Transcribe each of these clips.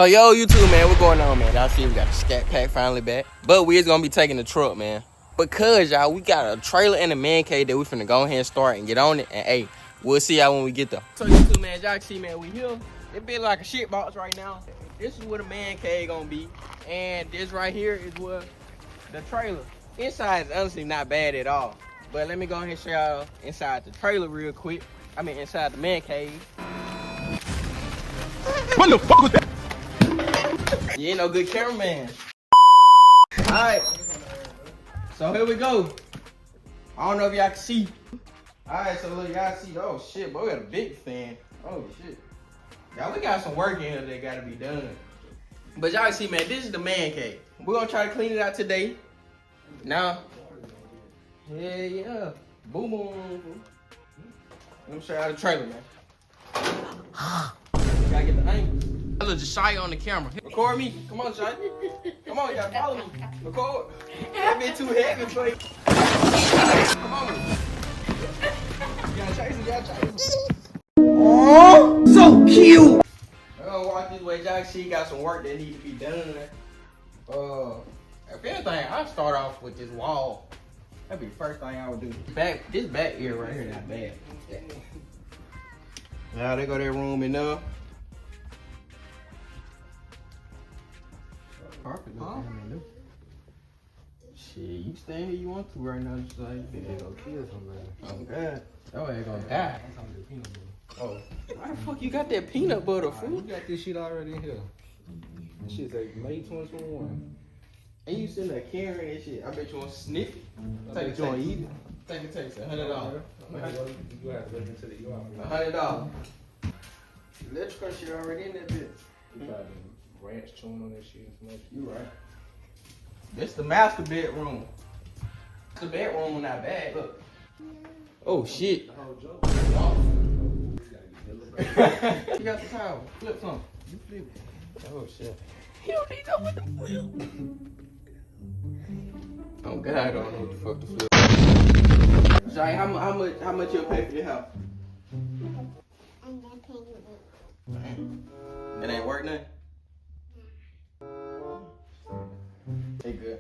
So yo, YouTube, man, what's going on, man? Y'all see we got the scat pack finally back. But we is gonna be taking the truck, man. Because y'all, we got a trailer and a man cave that we finna go ahead and start and get on it. And hey, we'll see y'all when we get there. So YouTube, man, y'all can see, man, we here. It be like a shit box right now. This is where the man cave gonna be. And this right here is where the trailer. Inside is honestly not bad at all. But let me go ahead and show y'all inside the trailer real quick. I mean inside the man cave. What the fuck was that? You ain't no good cameraman. Alright. So here we go. I don't know if y'all can see. Alright, so look, y'all see. Oh shit, boy, we got a big fan. Oh shit. Y'all, we got some work in here that gotta be done. But y'all see, man, this is the man cave. We're gonna try to clean it out today. Now, yeah. Boom, boom. Let me show y'all the trailer, man. Gotta get the angle. I look just shy on the camera. Record me. Come on, Shy. Come on, you gotta follow me. Record. That bit too heavy for you. Come on. You gotta chase it, Oh, so cute. We're gonna walk this way. Y'all see, got some work that needs to be done. If anything, I'll start off with this wall. That'd be the first thing I would do. This back ear right here, not bad. Now they go that room enough. Carpet, huh? Shit, you stay here you want to right now. Just like, yeah, go kill somebody. Oh God, oh, ain't gonna die. Oh, why the fuck you got that peanut butter, fool? You got this shit already in here. This shit's like May 2021. And you sitting there carrying that shit. I bet you want to sniff it. Take it, you want to eat it. Take it, $100. You have to look into the $100. Electrical shit already in that bitch. You got ranch chewing on that shit and smoke. You right. This the master bedroom. The bedroom not bad. Look. Oh shit. The whole joke. You got the towel. Flip some. You flip it. Oh shit. You don't need that with the wheel. Oh God, I don't know what the fuck to flip. Shai, how much you'll pay for your house? I'm not paying it. Damn. It ain't worth nothing? They good.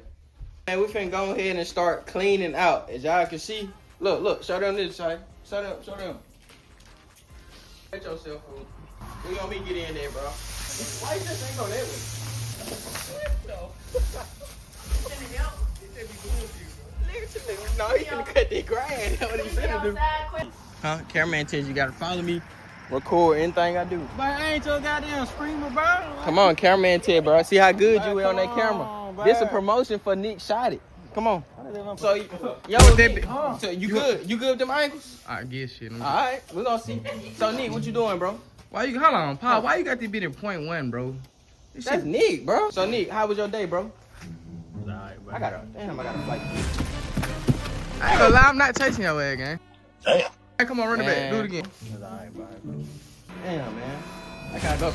Man, we finna go ahead and start cleaning out. As y'all can see, look, show them this side. Show them. Get yourself, fool. We gonna get in there, bro. Why you just ain't go that way? No. No, he finna cut that grass. That's what he finna do. Huh? Cameraman tells you gotta follow me, record anything I do. But I ain't your goddamn screamer, bro. Come on, cameraman tell, bro. See how good you is on that Come camera. on, bro. This a promotion for Nick Shot It. Come on. So, yo, Nick, so you good? You good with them ankles? I guess shit. All right, we gonna see. So, Nick, what you doing, bro? Why you hold on, Paul? Why you got this bit in .1, bro? This That's shit. Nick, bro. So, Nick, how was your day, bro? Alright, bro. I got a flight. I ain't gonna lie, I'm not chasing your ass, gang. Damn. Hey, come on, run it back. Man. Do it again. Alright, bro. Damn, man. I gotta go.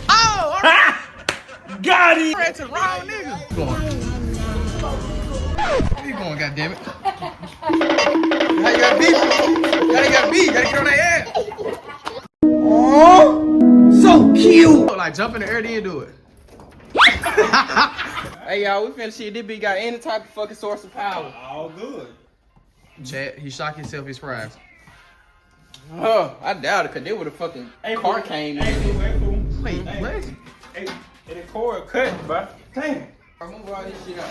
Oh, alright. Got it. Ran to the wrong nigga. Go on. Where you going, goddammit? Now you got beef. Now you got beef. Gotta get on that ass. Oh, so cute. Like jump in the air, then do it. Hey, y'all, we finna see if this bitch got any type of fucking source of power. All good. Chad, he shocked himself his fries. Oh, I doubt it, cause they would have fucking car came in. Hey, fool. Wait, what? Hey, the cord cut, bro. Damn. I'm gonna move all this shit out.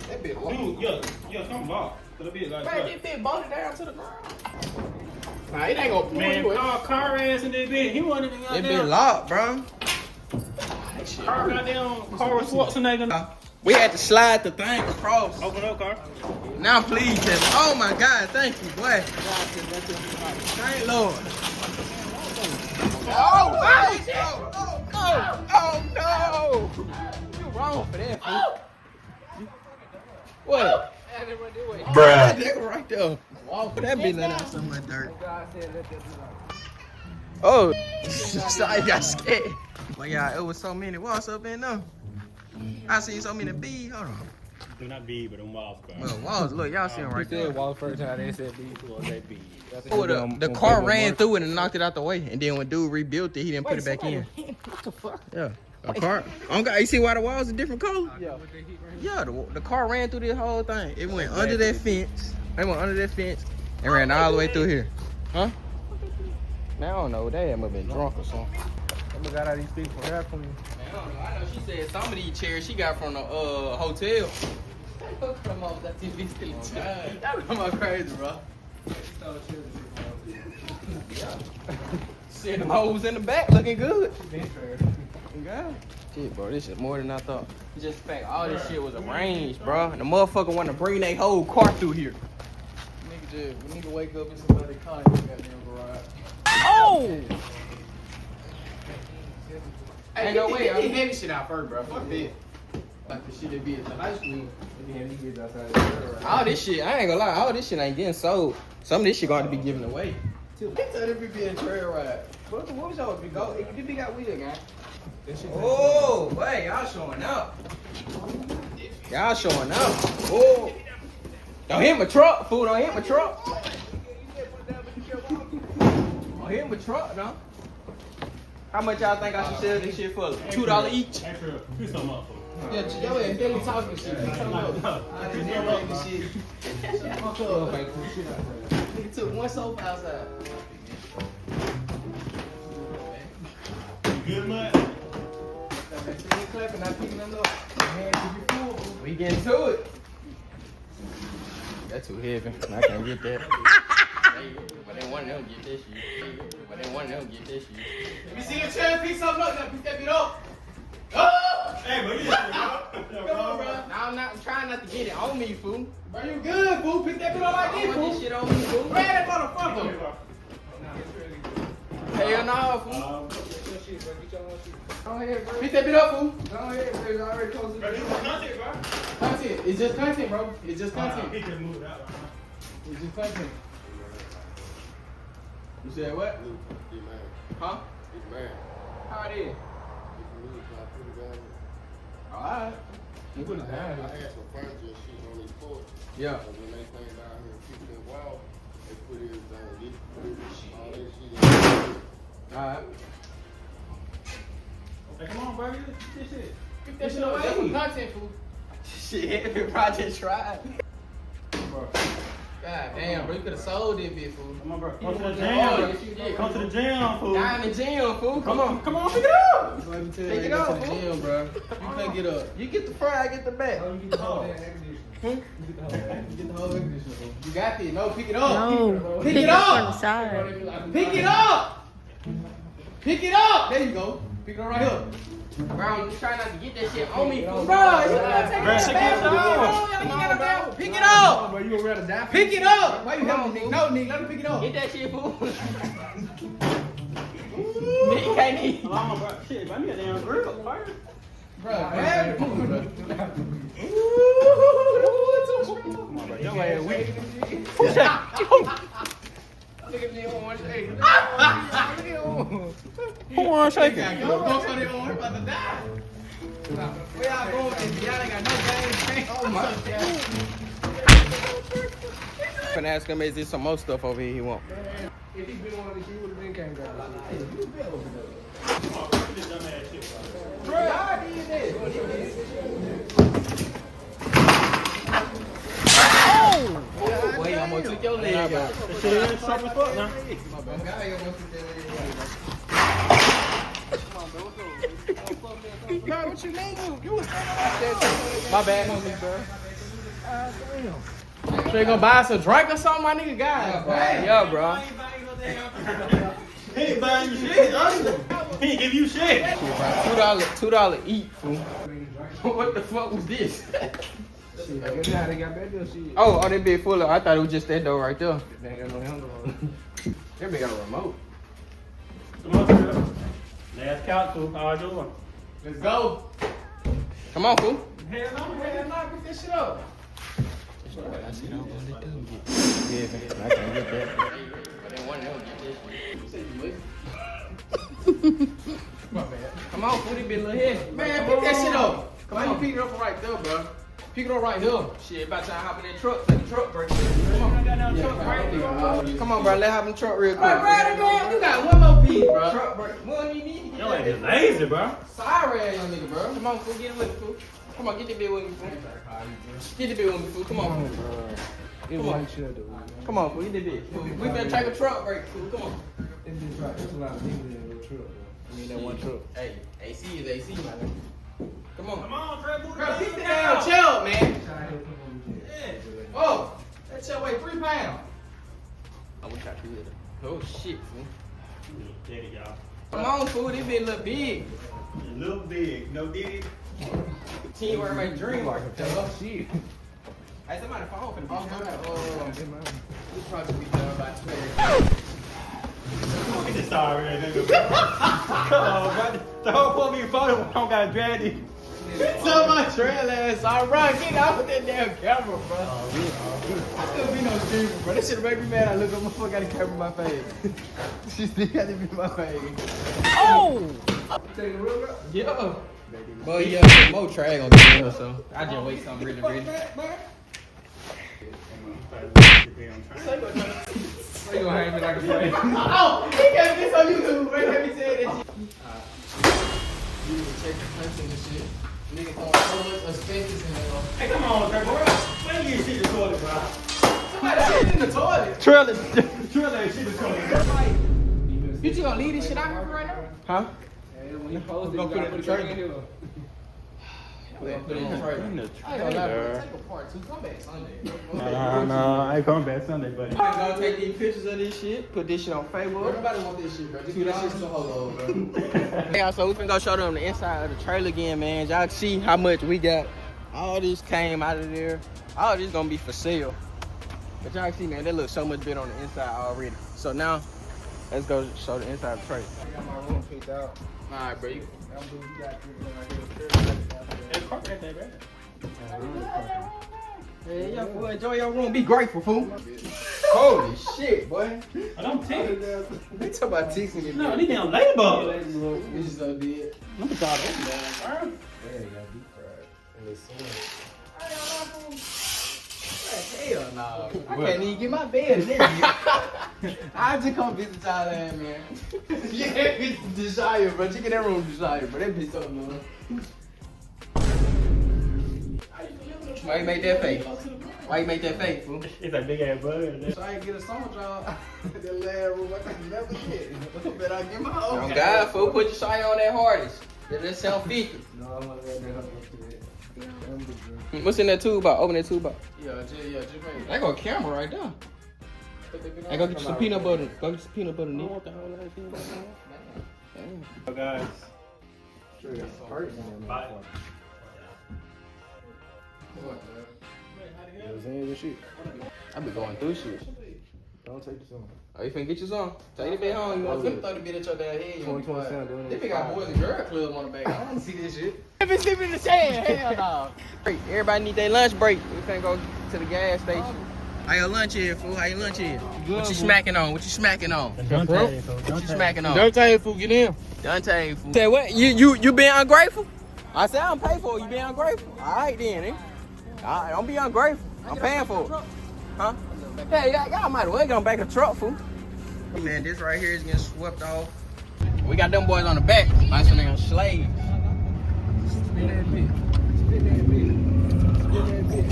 That bitch long. Dude, yeah, come back. Put a bit like Man, that. this bitch bolted down to the ground. Nah, it ain't gonna pull Man, you in. car ass in that bit. He wasn't even It goddamn. been locked, bro. That shit Car hurt. goddamn Carl Schwarzenegger. We had to slide the thing across. Open up, car. Now please, Kevin. Oh my God, thank you, boy. Thank Lord. Oh no! You wrong for that, fool. What? Bruh. That was right there. That bitch let out so much dirt. Oh, sorry, got scared. But yeah, it was so many walls up in there. I seen so many bees. Hold on. Do not be, but them walls, bro. Bro, walls, look, y'all see them right He there. said wall first time, they said B. Well, they be. Oh, the car ran through it and knocked it out the way. And then when dude rebuilt it, he didn't put it back in. What the fuck? Yeah. A car. You see why the walls are different color? Yeah. Yeah, the car ran through this whole thing. It went under that fence. It went under that fence and ran all the way through here. Huh? Man, I don't know. They must have been drunk or something. I got all these people from here from you. Man, I don't know. I know she said some of these chairs she got from the hotel. Come on, that TV still that come on crazy, bro. Shit, them hoes in the back looking good. God. Shit, bro, this shit more than I thought. It's just the fact all this shit was arranged, bro. And the motherfucker want to bring their whole car through here. We need to wake up in somebody's car in the goddamn garage. Oh! Ain't no way. Get the heavy shit out first, bro. Fuck that. Like the shit that be at the high school. They heavy kids outside the garage. All this shit, I ain't gonna lie, all this shit ain't getting sold. Some of this shit gonna have to be given away. They tell them be a trail ride. What was y'all be go? If you got wheel, guy. Oh, wait, y'all showing up. Y'all showing up. Oh. Don't hit my truck, fool. Don't hit my truck. Don't hit my truck, no. How much y'all think I should sell this shit for? $2 each? Extra, do something up for Yeah, yo, and Billy talking shit. He talking about shit. Fuck up, man. Nigga took one sofa outside. Good much? Clapping, not picking them up. Hands to be full. We getting to it. That's too heavy. I can't get that. But they want them to get this shit. But they want them to get this shit. Let me see your chair, pick something up, now pick that bit up. Oh! Hey, bro, you got it, bro. Come on, bro. Now I'm trying not to get it on me, fool. Bro, you good, fool. Pick that bit up like I this, want this fool. shit on me, fool. Grab that motherfucker. Hell no, fool. Go ahead, bro. Pick that bit up, fool. Go ahead, bro. It's already close to the video. Content, bro. Content. It's just content, bro. It's just content. He just moved out. It's just content. You said what? Huh? He's married. How it is? He's moved, so I put it down. Alright. You put it I down. had some furniture and shit on his porch. Yeah. And when they came down here and fixed that wall, they put everything, all that shit. Alright. Hey, come on, bro. This shit. Pick that shit up. That's some content, fool. Shit, if it project tried. Bro. God damn, bro. You could have sold that bit, fool. Come on, bro. Come to the Oh, gym. yes, you did. Come to the gym, fool. Down in the gym, fool. Come on. Come on, pick it up. Let me tell Take you, it go off, to the fool. gym, bro. You can't get up. You get the front, I get the back. You get the whole damn air conditioner. You get the whole air conditioner, fool. You got this. No, pick it up. No, Pick pick it it up up. from the side. Pick it up. Pick it up. There you go. Pick it up right here. Bro, I'm trying not to get that shit on me, fool. Bro, you gotta take Bro, that shit back, gets fool. on. You gotta down. Pick it up. Bro, you gonna rather die? Pick it up. Why you helping me? No, Nick, let me pick it up. Get that shit, fool. Nigga can't eat. Come on, bro. Shit, bro. I need a damn grill. Fire. Bro, grab it. Come on, bro. Your ass weak. Look at me on shake. Who want shaking? Don't go so they on about to die. Where y'all going? Y'all ain't got no game. Oh my god. Finna ask him, is there some more stuff over here he want? If he been on the you would have been came down. Come on, bro. This dumb ass shit, bro. Bro, y'all did this. Wait, I'm gonna took your leg out. This shit ain't sharp as fuck, man. Bro, what you mean? You was standing up My bad, homie, bro. there. So you gonna buy us a drink or something, my nigga? God, yeah, bro. He ain't buying you shit, honestly. He ain't give you shit. $2 eat, fool. What the fuck was this? Shit, I guess how they got back there, shit. Oh, that bit full of. I thought it was just that door right there. They ain't got no handle on it. That bit got a remote. Come on, bro. Last couch, fool. How I doing? Let's go. Come on, fool. Hell no, pick that shit up. Yeah, I can't get that. But they want to get this. My bad. Come on, fool. This bit a little heavy. Man, pick that shit up. Come on, you pick it up from right there, bro. Pick it up right here. Shit, about time to hop in that truck. Take the truck break. Come on. Come on, bro. Let's hop in the truck real quick. You got one more piece, bro. Truck break. What do you need? Yo, ain't just lazy, bro. Sorry, ass young nigga, bro. Come on, fool. Get with me, fool. Come on, get the bit with me, fool. Get the bit with me, fool. Come on, fool. Come on. Come on, fool. Get the bit. We better take a truck break, fool. Come on. That one truck. Hey, AC is AC, my nigga. Come on. Come on, Trey. Bro, pick the damn chair, man. Oh, that chair weigh 3 pounds. I wish I could. Oh, shit, fool. Get it, y'all. Come on, fool. This bit look big. A little big. No diddy. Teamwork make dream work. Oh, shit. Hey, somebody phone for the This project be done by 12. Get this sorry, nigga. Come on, bro. The whole point of photo, I don't got to drag it. Tell my trail ass, all right, get off with that damn camera, bro. I still be no streamer, bro. This shit make me mad. I look up my fuck got a camera in my face. She still got it in my face. Oh! Take a real bro? Yeah. But yeah, more trag on the hill, so I just wait something really, really. So you gonna hang me like a play? Oh, he got this on YouTube. Wait, let me say that shit. You need to check the punch and the shit. Nigga throwing so much asbestos in there. Hey, come on, Trey, bro. When you shit the toilet, bro? Somebody shit in the toilet. Trelly shit the toilet. You just gonna leave this shit out here right now? Huh? We're gonna put it in the trailer. We're gonna put it in the trailer. I ain't gonna lie, bro. Take a part 2. Come back Sunday. No, I ain't coming back Sunday, buddy. I'm gonna take these pictures of this shit, put this shit on Facebook. Nobody want this shit, bro. Just get that shit to hold on, bro. Yeah, so we finna go show them the inside of the trailer again, man. Y'all see how much we got. All this came out of there. All this gonna be for sale. But y'all see, man, that looks so much better on the inside already. So now, let's go show the inside of the trailer. I got my room picked out. Alright, bro. You Yeah, yeah, fool. Enjoy your room. Be grateful, fool. Holy shit, boy. I don't take They talk about ticks in No, these damn labor. This is so dead. Let me start open that, bro. Yeah, you got deep fried. And it's hell no. I can't even get my bed in there. I just come visit Thailand, man. Yeah, it's desire, bro. Check in that room, desire, bro. That bitch something, man. Why you make that face? Why you make that face, fool? It's a big ass bug. So I ain't get a summer job. That last room I can never get. But I get my own. Oh, God, fool. Put your shine on that hardest. That sound 50. No, I want to let that up to it. What's in that tube box? Open that tube box. Yeah, just make I got a camera right there. Hey, go get you some peanut butter. Go get some peanut butter, Nick. Oh, guys. Bye. I be going through shit. Don't take this on. Oh, you finna get you some? Take it back home. You I want was to gonna throw the bit at your damn head. 2027 doing They it. been got Boys and Girl Club on the back. I don't want to see this shit. If it's sleeping in the sand, hell no. Everybody need their lunch break. We finna go to the gas station. How your lunch here, fool? How your lunch here? What you smacking on? What you smacking on? What you smacking on? Dante, fool, get in. Dante, fool. Say what? You being ungrateful? I said I don't pay for it. You being ungrateful? All right then, eh? All right, don't be ungrateful. I'm paying for it. Huh? Hey, y'all might as well get on back of the truck, fool. Man, this right here is getting swept off. We got them boys on the back. Nice one, nigga. Slaves. Spin that bit. Spin that bit. Spin that bit.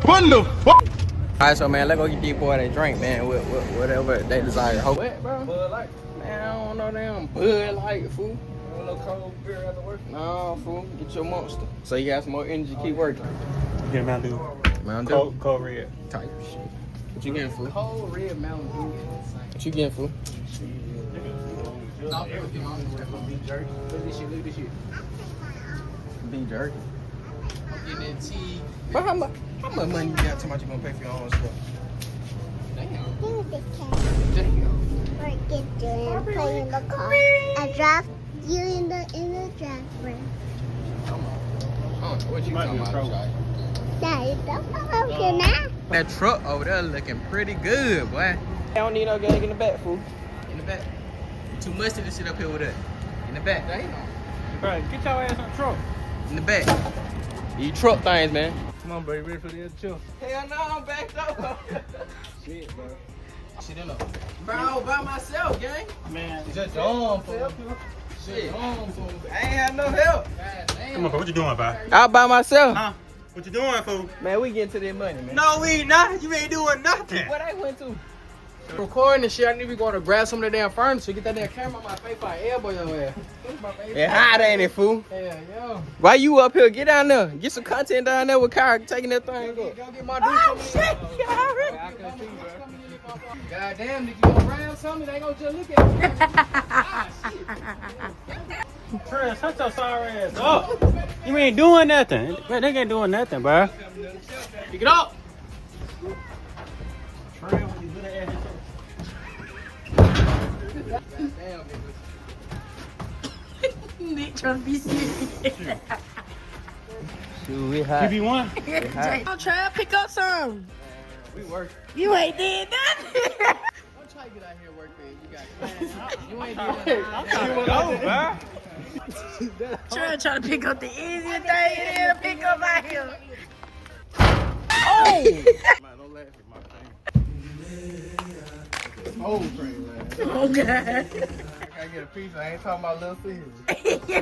What the fuck? Alright, so man, let's go get these boys a drink, man, with whatever they desire. What, bro? Bud Light. Man, I don't know damn Bud Light, fool. Want no cold beer after work? No, fool. Get your monster. So you got some more energy, keep working. Get Mountain Dew. Mountain Dew. Cold red. Type shit. What you getting, fool? Cold red Mountain Dew. What you getting, fool? Stop everything. Beef jerky. Look at this shit. Look at this shit. Beef jerky. I'm getting that tea. But how much money you got? How much you gonna pay for your own stuff? Damn. Here's the cat. Damn. Or get you and put in the car. I drop you in the driveway. Come on. I don't know what you Might talking be a about, trouble. Daddy, don't come over here now. That truck over there looking pretty good, boy. I don't need no gang in the back, fool. In the back. Too musty to sit up here with us. In the back. Bro, get your ass on the truck. In the back. These truck things, man. Come on, bro. You ready for the other chill? Hell no, I'm backed up. Shit, bro. Shit in there. Bro, I was by myself, gang. Man, Just dumb, fool. Shit. Dumb, fool. I ain't had no help. come on, bro. What you doing, bro? I was by myself. Huh? What you doing, fool? Man, we getting to that money, man. No, we ain't not. You ain't doing nothing. What I went to? Recording and shit, I need to be going to grab some of the damn furniture, get that damn camera on my face, I elbow your ass. It hot, ain't it, fool? Yeah, yo. Why you up here? Get down there. Get some content down there with Kyra taking that thing up. Go get my dude coming in. I can see, bro. God damn, nigga, you gonna round something? They ain't gonna just look at me. Ah, shit. Trey, shut your sorry ass up. You ain't doing nothing. Man, they ain't doing nothing, bro. Pick it up. Trey, when you do that ass, Nick trying to be serious. Shoot, we hot. you be one. I'm trying to pick up some. We work. You ain't did nothing. I'm trying to get out here and work, man. You got class. You ain't doing I'm trying to go, bro. Trying to pick up the easiest thing in here to pick up out here. Man, don't laugh at my thing. Whole thing, man. Oh, God. I get a pizza. I ain't talking about little things.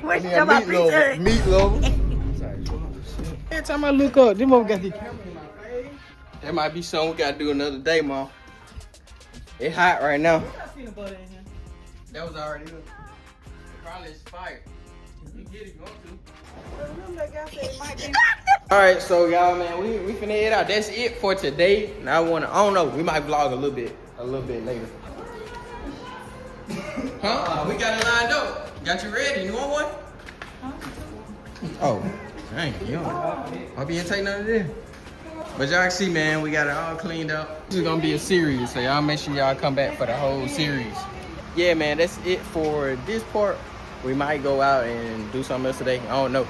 What you talking about, pizza? Meatloaf. Every time I look up, them mother got the camera in my face. That might be something we gotta do another day, Mom. It hot right now. That was already good. It probably expired. You get it, you want to. Alright, so y'all, man, we finna head out. That's it for today. Now I don't know, we might vlog a little bit later. Huh? We got it lined up. Got you ready? You want one? Oh, dang, you don't. Hope you ain't take none of this. But y'all can see, man, we got it all cleaned up. This is gonna be a series, so y'all make sure y'all come back for the whole series. Yeah, man, that's it for this part. We might go out and do something else today. I don't know.